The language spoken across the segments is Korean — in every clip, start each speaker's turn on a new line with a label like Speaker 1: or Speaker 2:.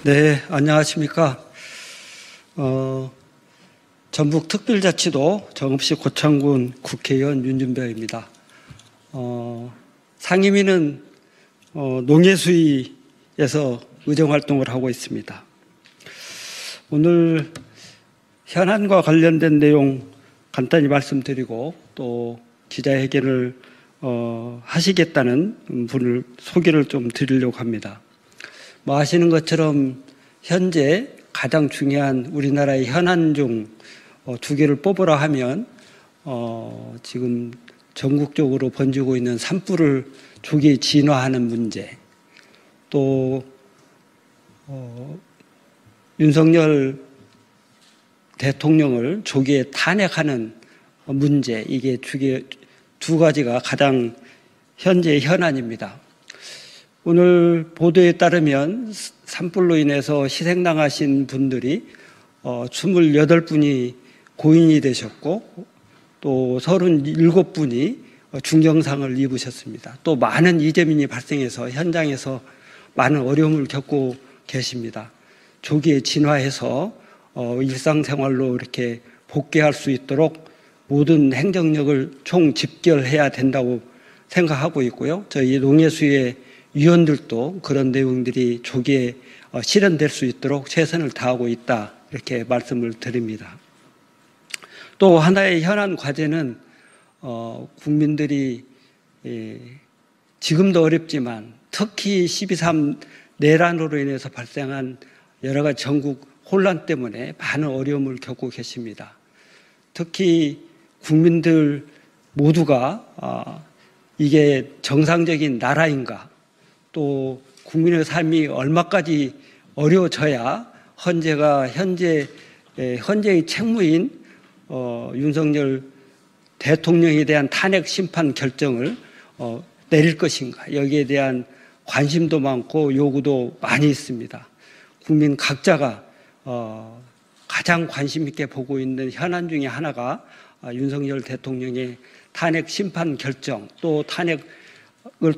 Speaker 1: 네, 안녕하십니까. 전북특별자치도 정읍시 고창군 국회의원 윤준배입니다. 상임위는 농해수위에서 의정활동을 하고 있습니다. 오늘 현안과 관련된 내용 간단히 말씀드리고 또 기자회견을 하시겠다는 분을 소개를 좀 드리려고 합니다. 아시는 것처럼 현재 가장 중요한 우리나라의 현안 중 두 개를 뽑으라 하면 지금 전국적으로 번지고 있는 산불을 조기 진화하는 문제, 또 윤석열 대통령을 조기에 탄핵하는 문제, 이게 두 가지가 가장 현재의 현안입니다. 오늘 보도에 따르면 산불로 인해서 희생당하신 분들이 28분이 고인이 되셨고 또 37분이 중경상을 입으셨습니다. 또 많은 이재민이 발생해서 현장에서 많은 어려움을 겪고 계십니다. 조기에 진화해서 일상생활로 이렇게 복귀할 수 있도록 모든 행정력을 총집결해야 된다고 생각하고 있고요. 저희 농해수의 위원들도 그런 내용들이 조기에 실현될 수 있도록 최선을 다하고 있다, 이렇게 말씀을 드립니다. 또 하나의 현안 과제는 국민들이 지금도 어렵지만 특히 12.3 내란으로 인해서 발생한 여러 가지 전국 혼란 때문에 많은 어려움을 겪고 계십니다. 특히 국민들 모두가 이게 정상적인 나라인가, 또 국민의 삶이 얼마까지 어려워져야 현재의 책무인 윤석열 대통령에 대한 탄핵 심판 결정을 내릴 것인가, 여기에 대한 관심도 많고 요구도 많이 있습니다. 국민 각자가 가장 관심 있게 보고 있는 현안 중에 하나가 윤석열 대통령의 탄핵 심판 결정, 또 탄핵을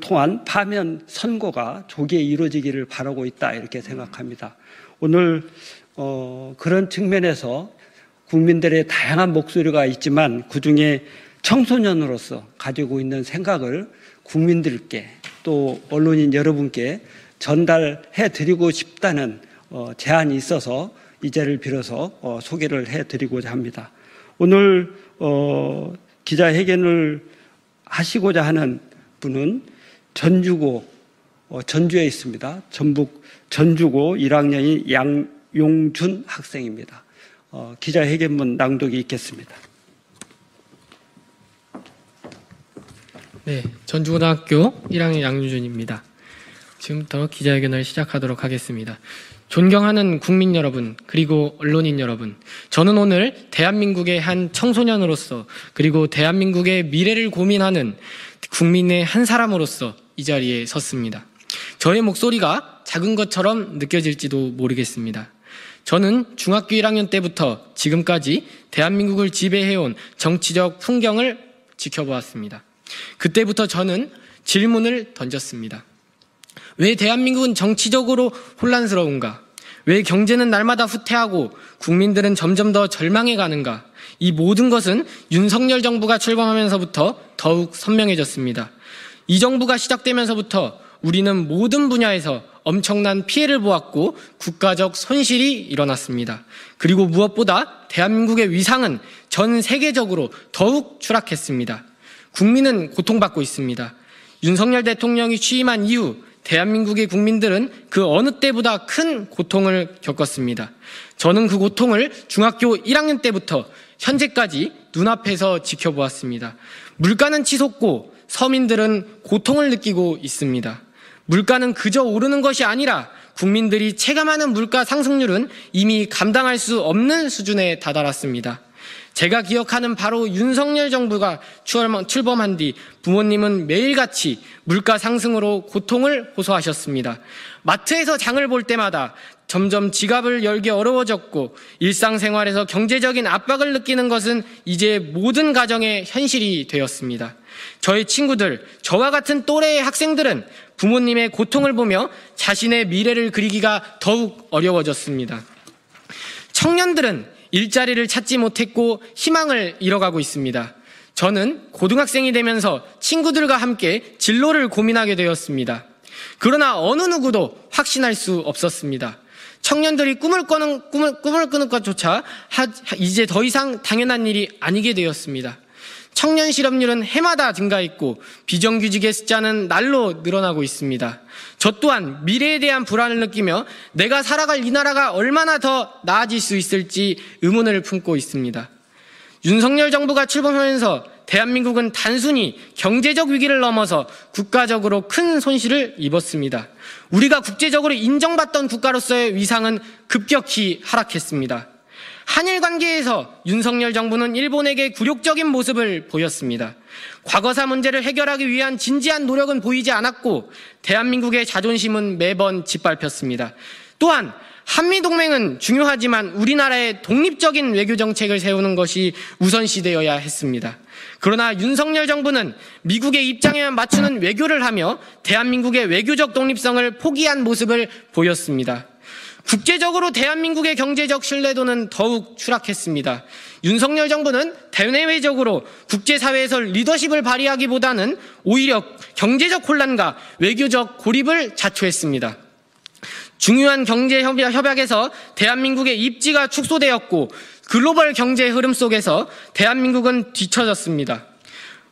Speaker 1: 통한 파면 선고가 조기에 이루어지기를 바라고 있다, 이렇게 생각합니다. 오늘 그런 측면에서 국민들의 다양한 목소리가 있지만 그중에 청소년으로서 가지고 있는 생각을 국민들께 또 언론인 여러분께 전달해 드리고 싶다는 제안이 있어서 이 자리를 빌어서 소개를 해 드리고자 합니다. 오늘 기자회견을 하시고자 하는 분은 전주에 있습니다. 전북 전주고 1학년인 양용준 학생입니다. 기자회견문 낭독이 있겠습니다.
Speaker 2: 네, 전주고등학교 1학년 양용준입니다. 지금부터 기자회견을 시작하도록 하겠습니다. 존경하는 국민 여러분, 그리고 언론인 여러분, 저는 오늘 대한민국의 한 청소년으로서, 그리고 대한민국의 미래를 고민하는 국민의 한 사람으로서 이 자리에 섰습니다. 저의 목소리가 작은 것처럼 느껴질지도 모르겠습니다. 저는 중학교 1학년 때부터 지금까지 대한민국을 지배해온 정치적 풍경을 지켜보았습니다. 그때부터 저는 질문을 던졌습니다. 왜 대한민국은 정치적으로 혼란스러운가? 왜 경제는 날마다 후퇴하고 국민들은 점점 더 절망해 가는가? 이 모든 것은 윤석열 정부가 출범하면서부터 더욱 선명해졌습니다. 이 정부가 시작되면서부터 우리는 모든 분야에서 엄청난 피해를 보았고 국가적 손실이 일어났습니다. 그리고 무엇보다 대한민국의 위상은 전 세계적으로 더욱 추락했습니다. 국민은 고통받고 있습니다. 윤석열 대통령이 취임한 이후 대한민국의 국민들은 그 어느 때보다 큰 고통을 겪었습니다. 저는 그 고통을 중학교 1학년 때부터 현재까지 눈앞에서 지켜보았습니다. 물가는 치솟고 서민들은 고통을 느끼고 있습니다. 물가는 그저 오르는 것이 아니라 국민들이 체감하는 물가 상승률은 이미 감당할 수 없는 수준에 다다랐습니다. 제가 기억하는 바로 윤석열 정부가 출범한 뒤 부모님은 매일같이 물가 상승으로 고통을 호소하셨습니다. 마트에서 장을 볼 때마다 점점 지갑을 열기 어려워졌고 일상생활에서 경제적인 압박을 느끼는 것은 이제 모든 가정의 현실이 되었습니다. 저의 친구들, 저와 같은 또래의 학생들은 부모님의 고통을 보며 자신의 미래를 그리기가 더욱 어려워졌습니다. 청년들은 일자리를 찾지 못했고 희망을 잃어가고 있습니다. 저는 고등학생이 되면서 친구들과 함께 진로를 고민하게 되었습니다. 그러나 어느 누구도 확신할 수 없었습니다. 청년들이 꿈을 꾸는 것조차 이제 더 이상 당연한 일이 아니게 되었습니다. 청년 실업률은 해마다 증가했고 비정규직의 숫자는 날로 늘어나고 있습니다. 저 또한 미래에 대한 불안을 느끼며 내가 살아갈 이 나라가 얼마나 더 나아질 수 있을지 의문을 품고 있습니다. 윤석열 정부가 출범하면서 대한민국은 단순히 경제적 위기를 넘어서 국가적으로 큰 손실을 입었습니다. 우리가 국제적으로 인정받던 국가로서의 위상은 급격히 하락했습니다. 한일 관계에서 윤석열 정부는 일본에게 굴욕적인 모습을 보였습니다. 과거사 문제를 해결하기 위한 진지한 노력은 보이지 않았고 대한민국의 자존심은 매번 짓밟혔습니다. 또한 한미동맹은 중요하지만 우리나라의 독립적인 외교정책을 세우는 것이 우선시되어야 했습니다. 그러나 윤석열 정부는 미국의 입장에만 맞추는 외교를 하며 대한민국의 외교적 독립성을 포기한 모습을 보였습니다. 국제적으로 대한민국의 경제적 신뢰도는 더욱 추락했습니다. 윤석열 정부는 대내외적으로 국제사회에서 리더십을 발휘하기보다는 오히려 경제적 혼란과 외교적 고립을 자초했습니다. 중요한 경제 협약에서 대한민국의 입지가 축소되었고 글로벌 경제 흐름 속에서 대한민국은 뒤처졌습니다.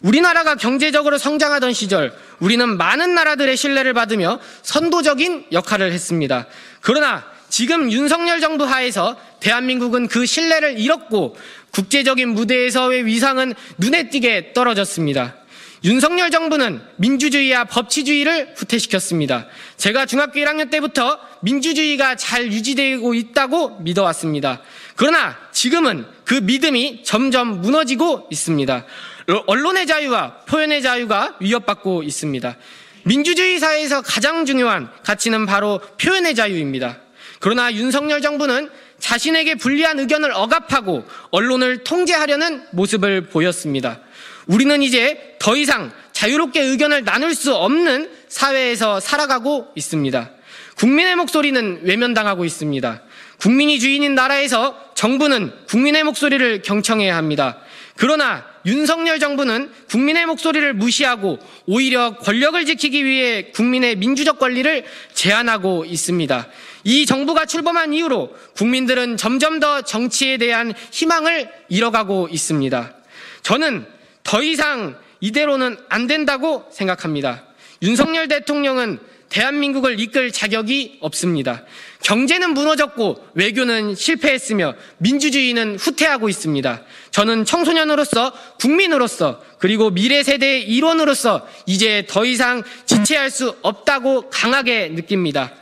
Speaker 2: 우리나라가 경제적으로 성장하던 시절 우리는 많은 나라들의 신뢰를 받으며 선도적인 역할을 했습니다. 그러나 지금 윤석열 정부 하에서 대한민국은 그 신뢰를 잃었고 국제적인 무대에서의 위상은 눈에 띄게 떨어졌습니다. 윤석열 정부는 민주주의와 법치주의를 후퇴시켰습니다. 제가 중학교 1학년 때부터 민주주의가 잘 유지되고 있다고 믿어왔습니다. 그러나 지금은 그 믿음이 점점 무너지고 있습니다. 언론의 자유와 표현의 자유가 위협받고 있습니다. 민주주의 사회에서 가장 중요한 가치는 바로 표현의 자유입니다. 그러나 윤석열 정부는 자신에게 불리한 의견을 억압하고 언론을 통제하려는 모습을 보였습니다. 우리는 이제 더 이상 자유롭게 의견을 나눌 수 없는 사회에서 살아가고 있습니다. 국민의 목소리는 외면당하고 있습니다. 국민이 주인인 나라에서 정부는 국민의 목소리를 경청해야 합니다. 그러나 윤석열 정부는 국민의 목소리를 무시하고 오히려 권력을 지키기 위해 국민의 민주적 권리를 제한하고 있습니다. 이 정부가 출범한 이후로 국민들은 점점 더 정치에 대한 희망을 잃어가고 있습니다. 저는 더 이상 이대로는 안 된다고 생각합니다. 윤석열 대통령은 대한민국을 이끌 자격이 없습니다. 경제는 무너졌고 외교는 실패했으며 민주주의는 후퇴하고 있습니다. 저는 청소년으로서 국민으로서 그리고 미래 세대의 일원으로서 이제 더 이상 지체할 수 없다고 강하게 느낍니다.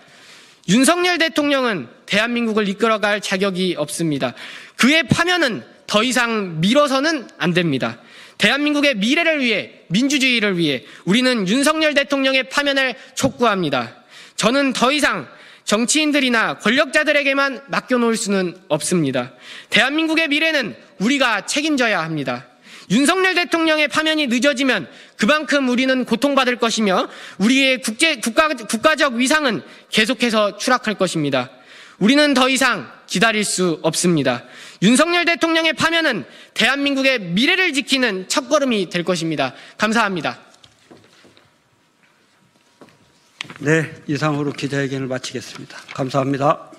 Speaker 2: 윤석열 대통령은 대한민국을 이끌어갈 자격이 없습니다. 그의 파면은 더 이상 미뤄서는 안 됩니다. 대한민국의 미래를 위해 민주주의를 위해 우리는 윤석열 대통령의 파면을 촉구합니다. 저는 더 이상 정치인들이나 권력자들에게만 맡겨놓을 수는 없습니다. 대한민국의 미래는 우리가 책임져야 합니다. 윤석열 대통령의 파면이 늦어지면 그만큼 우리는 고통받을 것이며 우리의 국가적 위상은 계속해서 추락할 것입니다. 우리는 더 이상 기다릴 수 없습니다. 윤석열 대통령의 파면은 대한민국의 미래를 지키는 첫걸음이 될 것입니다. 감사합니다.
Speaker 1: 네, 이상으로 기자회견을 마치겠습니다. 감사합니다.